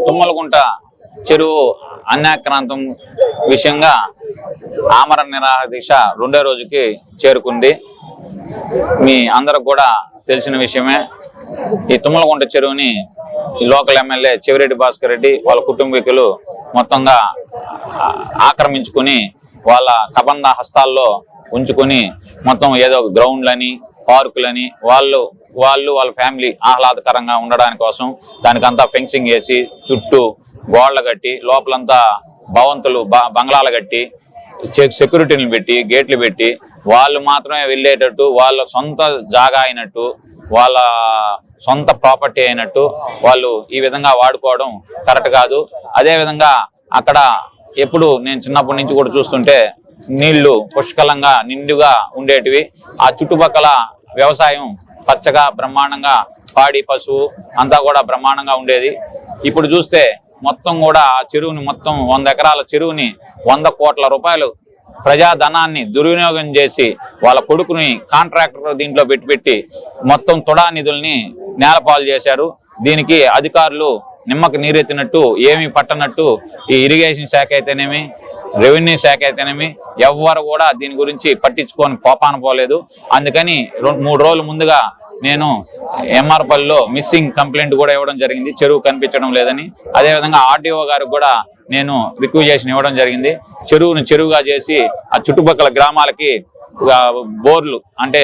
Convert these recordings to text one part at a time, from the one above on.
తుమ్మలగుంట చెరువు అన్యాక్రాంతం విషయంగా ఆమరణ నిరాహార దీక్ష రెండో రోజుకి చేరుకుంది. మీ అందరికి కూడా తెలిసిన విషయమే. ఈ తుమ్మలగుంట చెరువుని లోకల్ ఎమ్మెల్యే చెవిరెడ్డి భాస్కర్ రెడ్డి వాళ్ళ కుటుంబీకులు మొత్తంగా ఆక్రమించుకుని వాళ్ళ కబంధ హస్తాల్లో ఉంచుకుని మొత్తం ఏదో గ్రౌండ్లని పార్కులని వాళ్ళు వాళ్ళ ఫ్యామిలీ ఆహ్లాదకరంగా ఉండడానికి కోసం దానికంతా ఫెన్సింగ్ వేసి చుట్టూ గోడలు కట్టి లోపలంతా భవంతులు బంగ్లాలు కట్టి సెక్యూరిటీలు పెట్టి గేట్లు పెట్టి వాళ్ళు మాత్రమే వెళ్ళేటట్టు వాళ్ళ సొంత జాగా అయినట్టు వాళ్ళ సొంత ప్రాపర్టీ అయినట్టు వాళ్ళు ఈ విధంగా వాడుకోవడం కరెక్ట్ కాదు. అదే విధంగా అక్కడ ఎప్పుడు నేను చిన్నప్పటి నుంచి కూడా చూస్తుంటే నీళ్లు పుష్కలంగా నిండుగా ఉండేటివి. ఆ చుట్టుపక్కల వ్యవసాయం పచ్చగా బ్రహ్మాండంగా పాడి పశువు అంతా కూడా బ్రహ్మాండంగా ఉండేది. ఇప్పుడు చూస్తే మొత్తం కూడా ఆ చెరువుని మొత్తం 100 ఎకరాల చెరువుని 100 కోట్ల రూపాయలు ప్రజాధనాన్ని దుర్వినియోగం చేసి వాళ్ళ కొడుకుని కాంట్రాక్టర్ దీంట్లో పెట్టి మొత్తం తుడా నిధుల్ని నేలపాలు చేశారు. దీనికి అధికారులు నిమ్మకి నీరెత్తినట్టు ఏమీ పట్టనట్టు ఈ ఇరిగేషన్ శాఖ అయితేనేమి రెవెన్యూ శాఖ అయితేనేమి ఎవ్వరు కూడా దీని గురించి పట్టించుకొని కోపాన పోలేదు. అందుకని 2-3 రోజుల ముందుగా నేను ఎంఆర్పల్లిలో మిస్సింగ్ కంప్లైంట్ కూడా ఇవ్వడం జరిగింది, చెరువు కనిపించడం లేదని. అదేవిధంగా ఆర్డీఓ గారికి కూడా నేను రిక్వెజేషన్ ఇవ్వడం జరిగింది. చెరువును చెరువుగా చేసి ఆ చుట్టుపక్కల గ్రామాలకి బోర్లు అంటే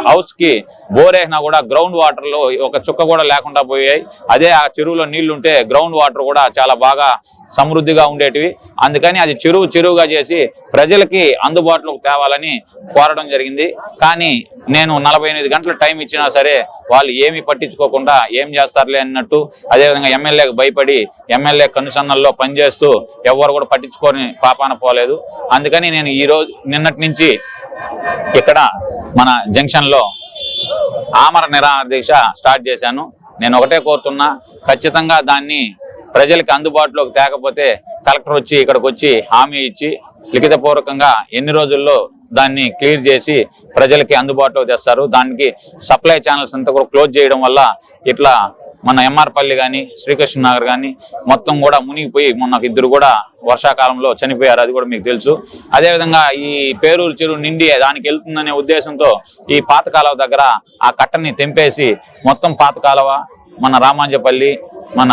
హౌస్ కి బోర్ వేసినా కూడా గ్రౌండ్ వాటర్ లో ఒక చుక్క కూడా లేకుండా పోయాయి. అదే ఆ చెరువులో నీళ్లుంటే గ్రౌండ్ వాటర్ కూడా చాలా బాగా సమృద్ధిగా ఉండేటివి. అందుకని అది చెరువుగా చేసి ప్రజలకి అందుబాటులోకి తేవాలని కోరడం జరిగింది. కానీ నేను 48 గంటల టైం ఇచ్చినా సరే వాళ్ళు ఏమీ పట్టించుకోకుండా ఏం చేస్తారులే అన్నట్టు, అదేవిధంగా ఎమ్మెల్యేకి భయపడి ఎమ్మెల్యే కనుసన్నల్లో పనిచేస్తూ ఎవరు కూడా పట్టించుకొని పాపాన పోలేదు. అందుకని నేను నిన్నటి నుంచి ఇక్కడ మన జంక్షన్ లో ఆమరణ నిరాహార దీక్ష స్టార్ట్ చేశాను. నేను ఒకటే కోరుతున్నా, ఖచ్చితంగా దాన్ని ప్రజలకి అందుబాటులోకి తేకపోతే కలెక్టర్ వచ్చి ఇక్కడికి వచ్చి హామీ ఇచ్చి లిఖితపూర్వకంగా ఎన్ని రోజుల్లో దాన్ని క్లియర్ చేసి ప్రజలకి అందుబాటులోకి తెస్తారు. దానికి సప్లై ఛానల్స్ అంతా కూడా క్లోజ్ చేయడం వల్ల ఇట్లా మన ఎంఆర్పల్లి కానీ శ్రీకృష్ణ నగర్ కానీ మొత్తం కూడా మునిగిపోయి మొన్న 2 కూడా వర్షాకాలంలో చనిపోయారు. అది కూడా మీకు తెలుసు. అదేవిధంగా ఈ పేరూరు చెరువు నిండి దానికి వెళ్తుందనే ఉద్దేశంతో ఈ పాత కాలువ దగ్గర ఆ కట్టని తెంపేసి మొత్తం పాత కాలువ మన రామాంజపల్లి మన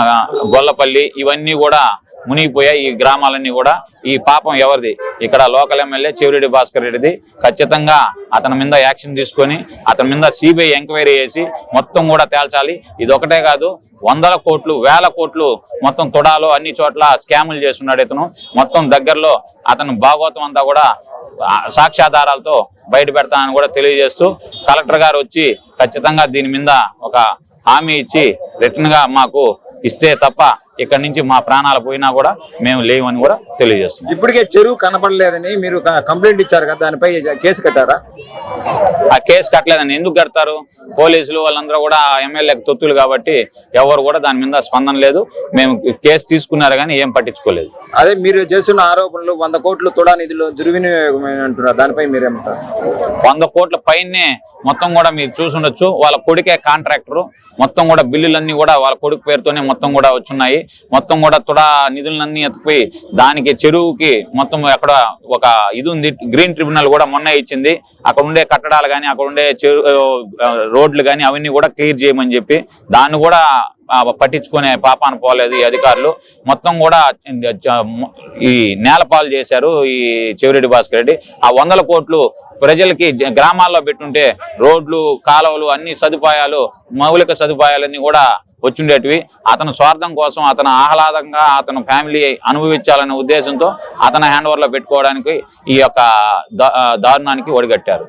గొల్లపల్లి ఇవన్నీ కూడా మునిగిపోయాయి. ఈ గ్రామాలన్నీ కూడా ఈ పాపం ఎవరిది? ఇక్కడ లోకల్ ఎమ్మెల్యే చెవిరెడ్డి భాస్కర్ రెడ్డిది. ఖచ్చితంగా అతని మీద యాక్షన్ తీసుకొని అతని మీద సిబిఐ ఎంక్వైరీ చేసి మొత్తం కూడా తేల్చాలి. ఇది ఒకటే కాదు, 100 కోట్లు 1000 కోట్లు మొత్తం తుడాలో అన్ని చోట్ల స్కాములు చేస్తున్నాడు ఇతను. మొత్తం దగ్గరలో అతను భాగవతం అంతా కూడా సాక్ష్యాధారాలతో బయట పెడతానని కూడా తెలియజేస్తూ కలెక్టర్ గారు వచ్చి ఖచ్చితంగా దీని మీద ఒక హామీ ఇచ్చి రిటర్న్ గా మాకు ఇస్తే తప్ప ఇక్కడి నుంచి మా ప్రాణాలు పోయినా కూడా మేము లేవని కూడా తెలియజేస్తున్నాం. ఇప్పటికే చెరువు కనపడలేదని మీరు కంప్లైంట్ ఇచ్చారు కదా, దానిపై కేసు కట్టారా? ఆ కేసు కట్టలేదని ఎందుకు కడతారు? పోలీసులు వాళ్ళందరూ కూడా ఎమ్మెల్యేకి తొత్తులు కాబట్టి ఎవరు కూడా దాని మీద స్పందన లేదు. మేము కేసు తీసుకున్నారు కానీ ఏం పట్టించుకోలేదు. అదే మీరు చేస్తున్న ఆరోపణలు 100 కోట్లు తుడా నిధులు దుర్వినియోగం అంటున్నారు, దానిపై మీరేమంటారు? 100 కోట్ల పైనే మొత్తం కూడా మీరు చూసుండొచ్చు. వాళ్ళ కొడుకే కాంట్రాక్టరు. మొత్తం కూడా బిల్లులన్నీ కూడా వాళ్ళ కొడుకు పేరుతోనే మొత్తం కూడా వచ్చున్నాయి. మొత్తం కూడా తుడా నిధులన్నీ ఎత్తుకుపోయి దానికి చెరువుకి మొత్తం అక్కడ ఒక ఇది ఉంది, గ్రీన్ ట్రిబ్యునల్ కూడా మొన్న ఇచ్చింది. అక్కడ ఉండే కట్టడాలు కానీ అక్కడ ఉండే రోడ్లు కానీ అవన్నీ కూడా క్లియర్ చేయమని చెప్పి దాన్ని కూడా పట్టించుకునే పాపాన పోలేదు ఈ అధికారులు. మొత్తం కూడా ఈ నేలపాలు చేశారు ఈ చెవిరెడ్డి భాస్కర్ రెడ్డి. ఆ 100 కోట్లు ప్రజలకి గ్రామాల్లో పెట్టుంటే రోడ్లు కాలువలు అన్ని సదుపాయాలు మౌలిక సదుపాయాలన్నీ కూడా వచ్చుండేటివి. అతను స్వార్థం కోసం అతను ఆహ్లాదంగా అతను ఫ్యామిలీ అనుభవించాలనే ఉద్దేశంతో అతను హ్యాండ్ ఓవర్లో పెట్టుకోవడానికి ఈ యొక్క దారుణానికి ఒడిగట్టారు.